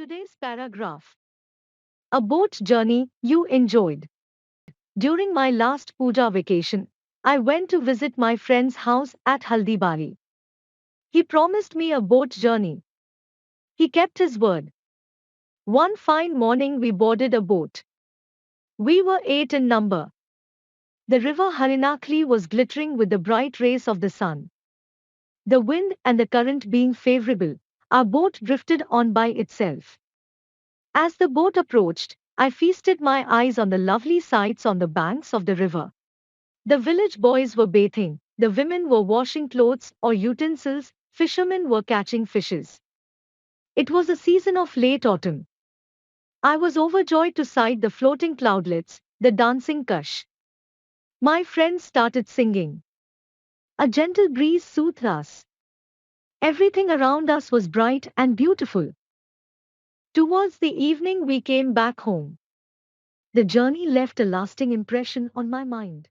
Today's paragraph. A boat journey you enjoyed. During my last puja vacation, I went to visit my friend's house at Haldibari. He promised me a boat journey. He kept his word. One fine morning we boarded a boat. We were 8 in number. The river Harinakli was glittering with the bright rays of the sun. The wind and the current being favorable, our boat drifted on by itself. As the boat approached, I feasted my eyes on the lovely sights on the banks of the river. The village boys were bathing, the women were washing clothes or utensils, fishermen were catching fishes. It was a season of late autumn. I was overjoyed to sight the floating cloudlets, the dancing kush. My friends started singing. A gentle breeze soothed us. Everything around us was bright and beautiful. Towards the evening, we came back home. The journey left a lasting impression on my mind.